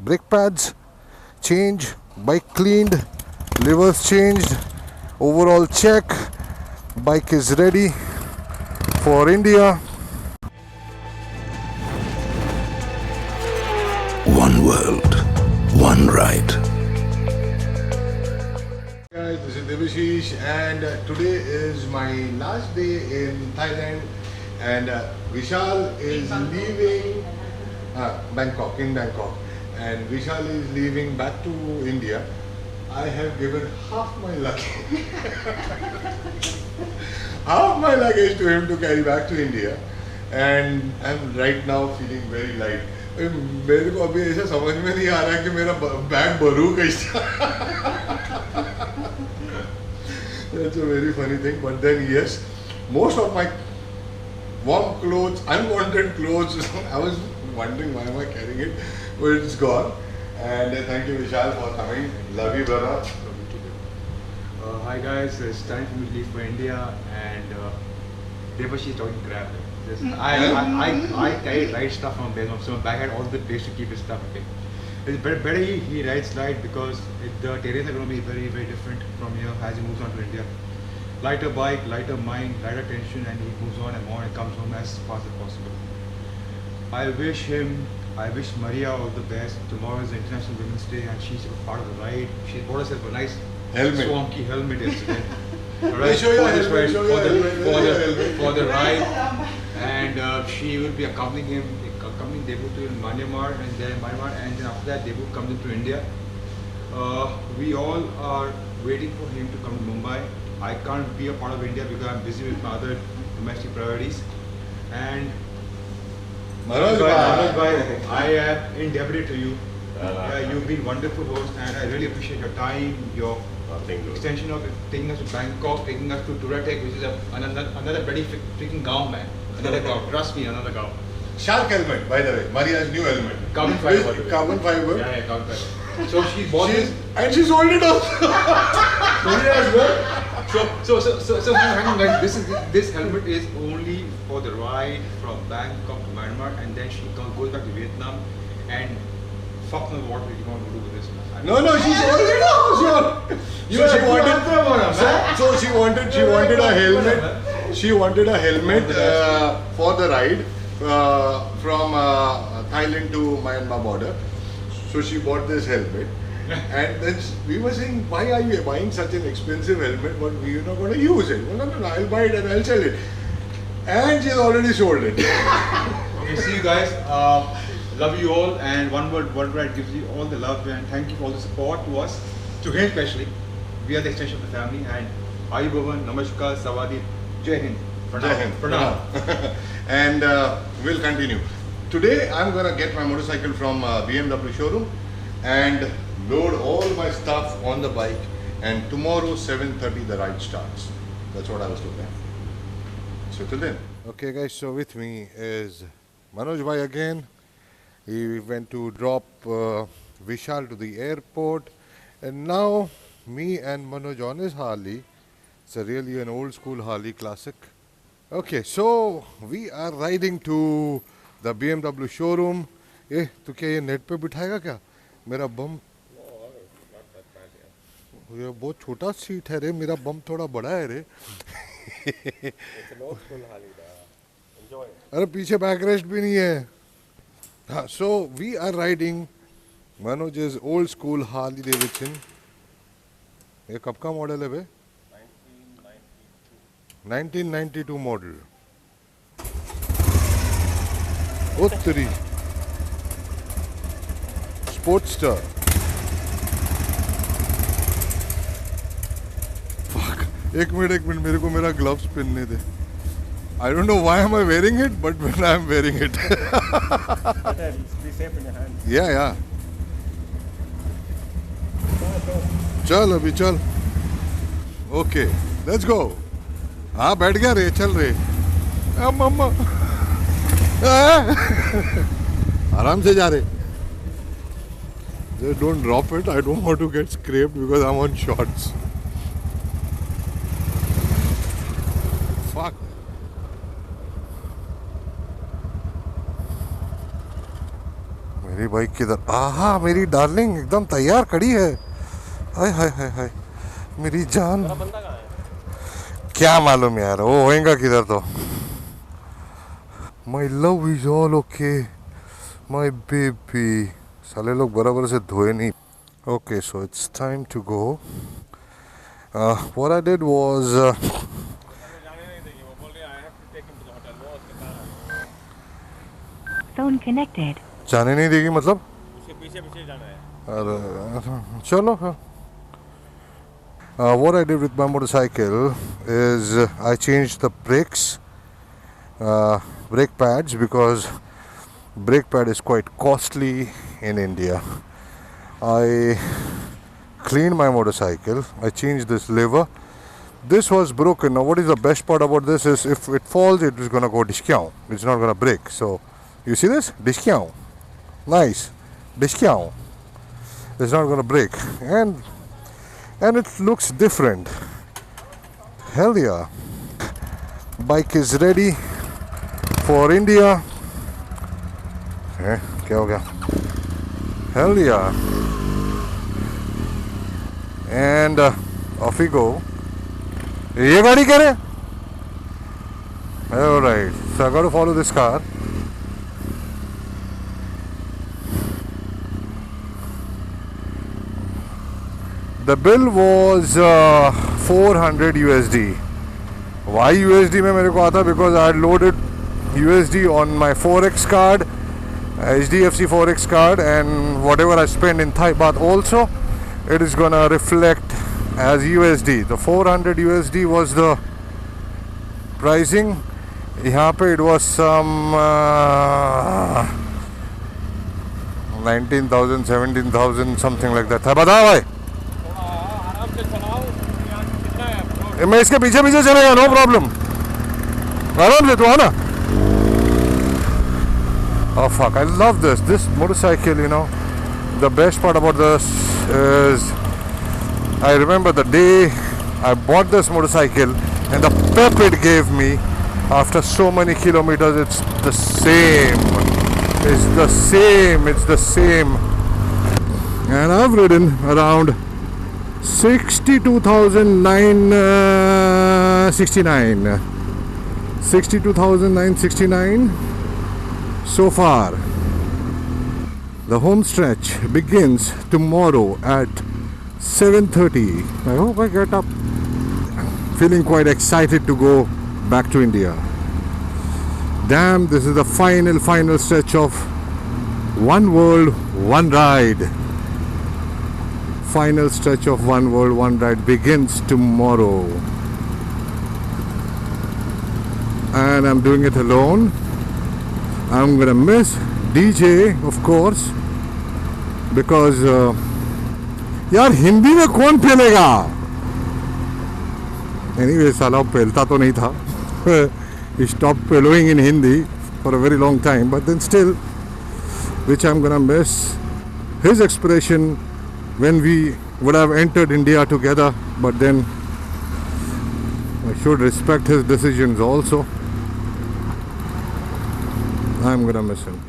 brake pads change, bike cleaned, livers changed, overall check, bike is ready for India. One world, one ride. Guys, this is Devashish and today is my last day in Thailand and Vishal is leaving Bangkok, and Vishal is leaving back to India. I have given half my luggage half my luggage to him to carry back to India and I'm right now feeling very light. मेरे को अभी ऐसा समझ में नहीं आ रहा है कि मेरा बैग भरूं कैसा. That's a very funny thing, but then yes, most of my warm clothes, unwanted clothes, I was wondering why am I carrying it, but it's gone. And thank you Vishal for coming. Love you brother. Hi guys, it's time for me to leave for India and Devashi is talking crap. I carried light stuff from Vietnam, so my bag had all the place to keep his stuff. Okay, it's better he rides light because the terrains are going to be very different from here as he moves on to India. Lighter bike, lighter mind, lighter tension, and he moves on and more and comes home as fast as possible. I wish Maria all the best. Tomorrow is International Women's Day and she's a part of the ride. She bought herself a nice Helmet. swanky helmet yesterday. Hey, show your helmet, show your helmet. For the ride, and she will be accompanying Devu to Myanmar, and then after that Devu comes into India. We all are waiting for him to come to Mumbai. I can't be a part of India because I'm busy with my other domestic priorities. And Manoj bhai, I am indebted to you. You've been wonderful host, and I really appreciate your time, your extension of taking us to Bangkok, taking us to Turatek, which is another bloody freaking gaon, man. Another gaon. Trust me, another gaon. Shark helmet, by the way. Maria's new helmet. Carbon fiber. by the way. Carbon fiber. Yeah, carbon fiber. So she bought this. And she sold it off. Sold it as well. So hang on guys, this helmet is only for the ride from Bangkok to Myanmar, and then she goes back to Vietnam, and fuck knows what we're going to do with this. No, she sold it off. So she wanted a helmet. She wanted a helmet for the ride from Thailand to Myanmar border. So she bought this helmet. And then we were saying, why are you buying such an expensive helmet but we're not going to use it? Well, no, I'll buy it and I'll sell it. And she's already sold it. Okay, see you guys. Love you all, and One World Ride gives you all the love and thank you for all the support to us, to him especially. We are the extension of the family, and Ayu Bhavan, Namaskar, Sawadee, Jai Hind. Pranam. And we'll continue. Today I'm going to get my motorcycle from BMW showroom and load all my stuff on the bike, and tomorrow 7:30 the ride starts. That's what I was told. So till then. Okay guys, so with me is Manoj bhai again. He went to drop Vishal to the airport, and now me and Manoj on his Harley. It's really an old school Harley classic. Okay, so we are riding to the BMW showroom. तो क्या ये net पे बिठाएगा क्या? मेरा बम ये बहुत छोटा seat है रे, मेरा बम थोड़ा बड़ा है रे. अरे पीछे बैक रेस्ट भी नहीं है. हाँ, so we are riding Manoj's old school Harley Davidson. ये कब का मॉडल है बे? 1992 मॉडल. उत्तरी Sportster. Fuck. एक मिनट मेरे को मेरा ग्लव्स पहनने दे. I don't know why am I wearing it, but when I am wearing it. Be safe in your hands. Yeah. चल अभी चल. Okay, let's go. हाँ बैठ गया रे, चल रे. मम्मा. आराम से जा रे. Just don't drop it. I don't want to get scraped because I'm on shorts. Fuck. मेरी बाइक किधर? आहा मेरी डार्लिंग एकदम तैयार खड़ी है। हाय हाय हाय हाय मेरी जान। क्या मालूम यार वो होएगा किधर तो। My love is all okay my baby. साले लोग बराबर से धोए नहीं। Okay so it's time to go. What I did was Phone connected. जाने नहीं देगी मतलब? उसके पीछे पीछे जाना है। अरे चलो हाँ। What I did with my motorcycle is I changed the brakes, brake pads, because brake pad is quite costly in India. I cleaned my motorcycle. I changed this lever. This was broken. Now what is the best part about this is if it falls it is gonna go dishkyao. It's not gonna break. So you see this? Dishkyao. Nice. Dishkyao. It's not gonna break. And it looks different. Hell yeah. Bike is ready for India. क्या हो गया? Hell yeah. And off we go. ये गाड़ी क्या है? Alright, so I got to follow this car. The bill was 400 USD. Why USD में मेरे को आता? Because I had loaded USD on my Forex card, HDFC Forex card, and whatever I spend in Thai baht also, it is gonna reflect as USD. The 400 USD was the pricing. यहाँ पे it was some 19,000, 17,000, something like that. था बताओ भाई? आराम से चलाओ। यहाँ कितना है रोड? मैं इसके पीछे पीछे चलेगा, नो प्रॉब्लम। आराम से तो है ना? Oh fuck, I love this. This motorcycle, you know, the best part about this is I remember the day I bought this motorcycle and the pep it gave me after so many kilometers. It's the same. It's the same. It's the same. And I've ridden around 62,969. 62,969 so far. The home stretch begins tomorrow at 7:30. I hope I get up. Feeling quite excited to go back to India. Damn, this is the final stretch of One World, One Ride. Final stretch of One World, One Ride begins tomorrow. And I'm doing it alone. I'm gonna miss DJ, of course, because यार हिंदी में कौन पेलेगा? Anyway, साला पेलता तो नहीं था. He stopped peloing in Hindi for a very long time, but then still, which I'm gonna miss his expression when we would have entered India together, but then I should respect his decisions also. I'm gonna miss him.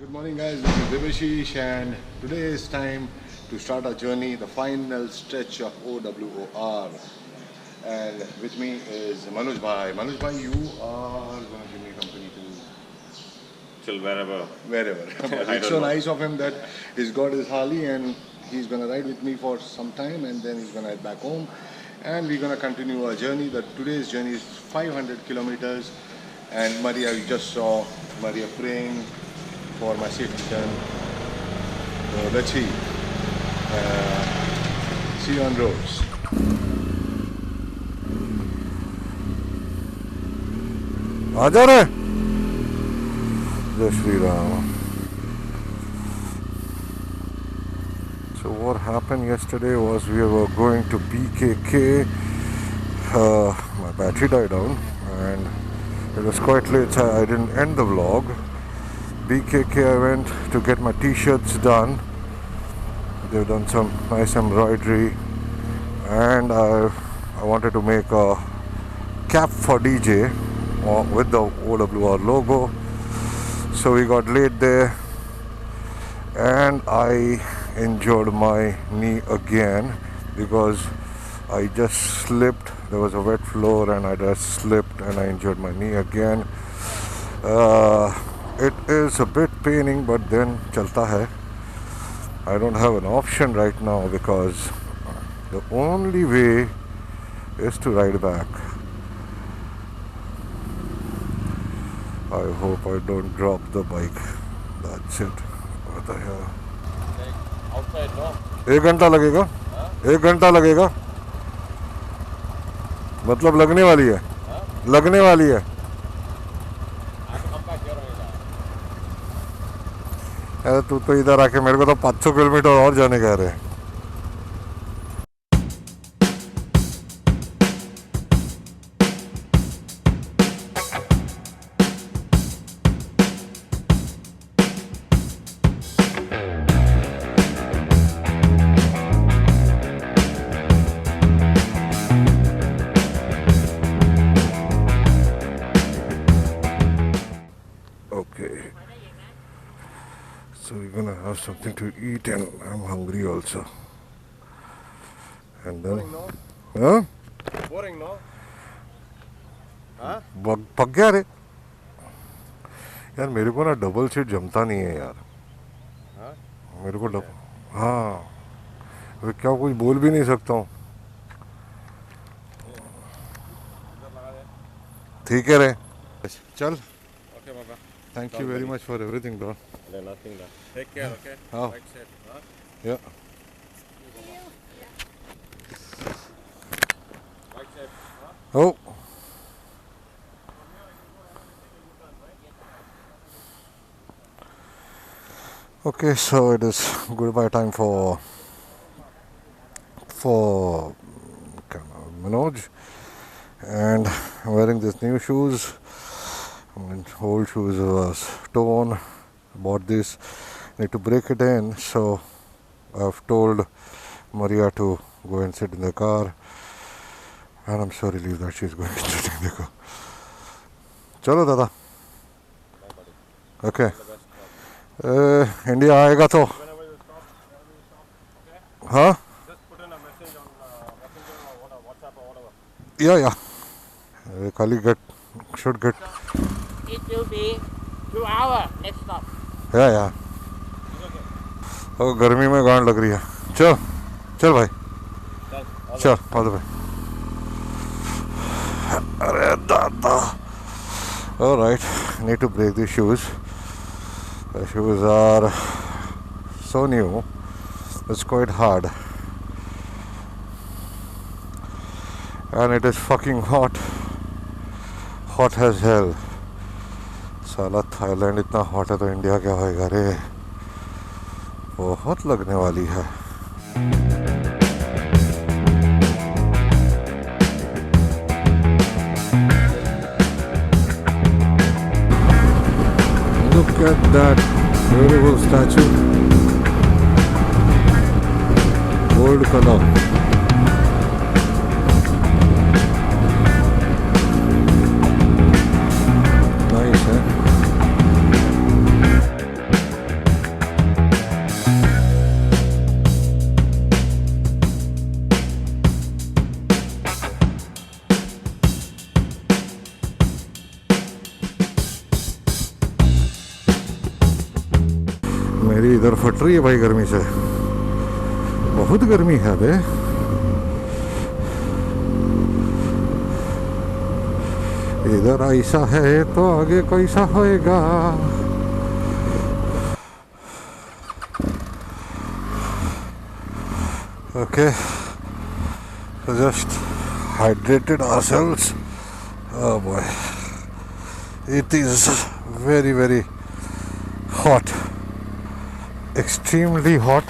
Good morning guys, this is Devashish and today is time to start our journey, the final stretch of OWOR. And with me is Manoj Bhai. Manoj Bhai, you are going to give me company to Till wherever. wherever. But I it's don't so know. nice of him that he's got his Harley and he's going to ride with me for some time and then he's going to head back home. And we're going to continue our journey. Today's journey is 500 kilometers. And Maria, you just saw Maria praying for my safety turn. So let's see. See you on roads. आजा रे जय Shri Ram. So what happened yesterday was we were going to BKK. My battery died down and it was quite late, so I didn't end the vlog. BKK I went to get my t-shirts done. They've done some nice embroidery and I wanted to make a cap for DJ with the OWR logo. So we got late there and I injured my knee again because I just slipped. There was a wet floor and I just slipped and I injured my knee again. It is a bit paining, but then chalta hai. I don't have an option right now because the only way is to ride back. I hope I don't drop the bike. That's it. What the hell? Outside, no? 1 घंटा लगेगा. 1 घंटा लगेगा. मतलब लगने वाली है. लगने वाली है. अरे तू तो इधर आके मेरे को तो 500 किलोमीटर और जाने कह रहे हैं. So we're gonna have something to eat and I'm hungry also. And then, huh? Boring, no? पक गया रे यार. मेरे को ना डबल सीट जमता नहीं है यार. मेरे को हाँ मैं क्या कुछ बोल भी नहीं सकता हूँ. ठीक है रे. चल. Okay, Baba. Thank you very much for everything, bro. Nothing. Take care, okay? Oh. Right safe, huh? Yeah. Right safe, huh? Oh. Okay, so it is goodbye time for Manoj, and I'm wearing these new shoes. I mean, old shoes was torn. Bought this. Need to break it in, so I've told Maria to go and sit in the car, and I'm so relieved that she's going to sit in the car. चलो दादा. Okay. India आएगा तो हाँ. Just put in a message on Messenger or WhatsApp or whatever. Yeah. Kali should get. It will be 2 hours next stop. Yeah. Oh, गर्मी में गांड लग रही है. चल भाई. चल all the way. अरे दादा. All right. Need to break these shoes. The shoes are so new. It's quite hard. And it is fucking hot. Hot as hell. साला थाईलैंड इतना हॉट है तो इंडिया क्या होएगा रे. बहुत लगने वाली है. Look at that beautiful statue. Gold color. Nice, eh? मेरी इधर फट रही है भाई गर्मी से. बहुत गर्मी है बे. इधर ऐसा है तो आगे कैसा होएगा. Okay, so just hydrated ourselves. Oh boy, it is very, very hot, extremely hot,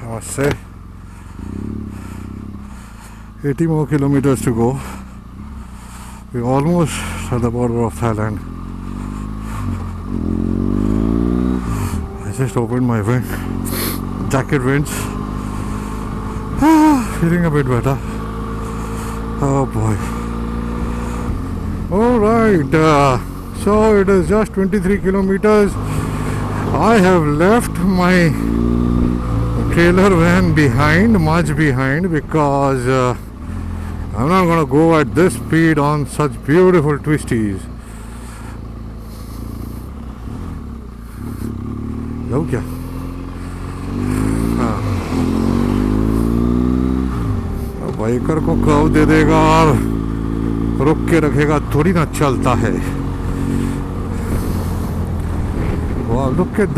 I must say. 80 more kilometers to go. We're almost at the border of Thailand. I just opened my jacket vents. Feeling a bit better. Oh boy. Alright, so it is just 23 kilometers. I have left my trailer van behind, much behind, because I'm not going to go at this speed on such beautiful twisties. जाऊँ क्या? हाँ, biker को curve दे देगा और रुक के रखेगा थोड़ी ना चलता है. Wow, look at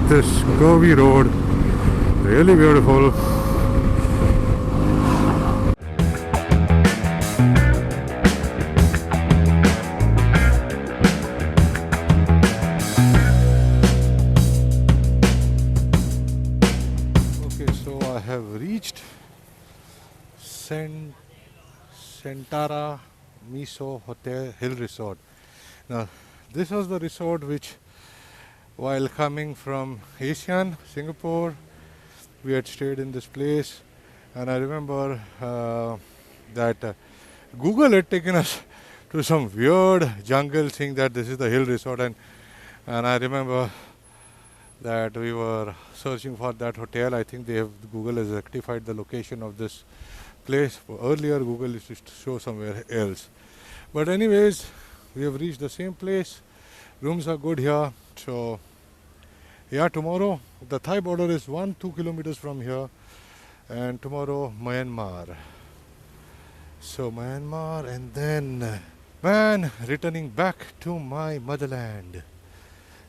this curvy road. Really beautiful. Reached Sentara Miso Hotel Hill Resort. Now, this was the resort which, while coming from Asian, Singapore, we had stayed in this place, and I remember that Google had taken us to some weird jungle, saying that this is the Hill Resort, and I remember that we were searching for that hotel. I think Google has rectified the location of this place. Earlier Google used to show somewhere else. But anyways, we have reached the same place. Rooms are good here. So yeah, tomorrow the Thai border is 1-2 kilometers from here, and tomorrow Myanmar. So Myanmar, and then returning back to my motherland.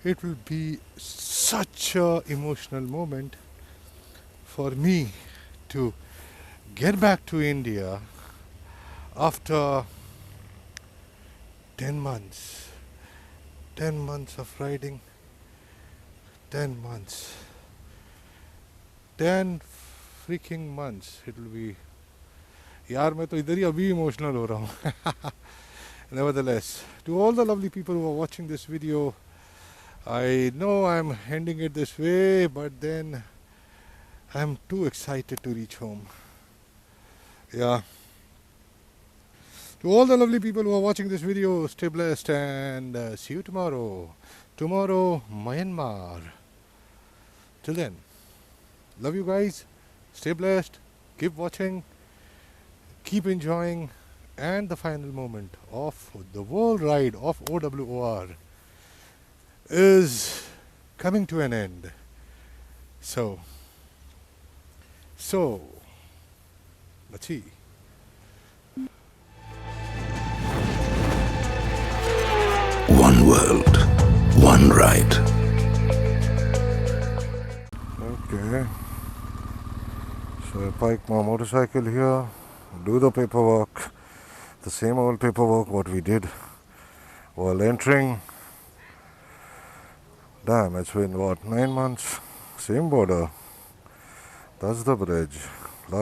It will be such an emotional moment for me to get back to India after 10 months. 10 months of riding. 10 months. 10 freaking months it will be. यार मैं तो इधर ही अभी emotional हो रहा हूँ. Nevertheless, to all the lovely people who are watching this video, I know I'm ending it this way, but then I'm too excited to reach home. Yeah. To all the lovely people who are watching this video, stay blessed, and see you tomorrow. Tomorrow, Myanmar. Till then, love you guys. Stay blessed. Keep watching. Keep enjoying. And the final moment of the world ride of OWOR is coming to an end. So let's see. One world, one ride. Okay. So I park my motorcycle here, do the paperwork, the same old paperwork what we did while entering. Damn, it's been what, 9 months? Same border. That's the bridge. Last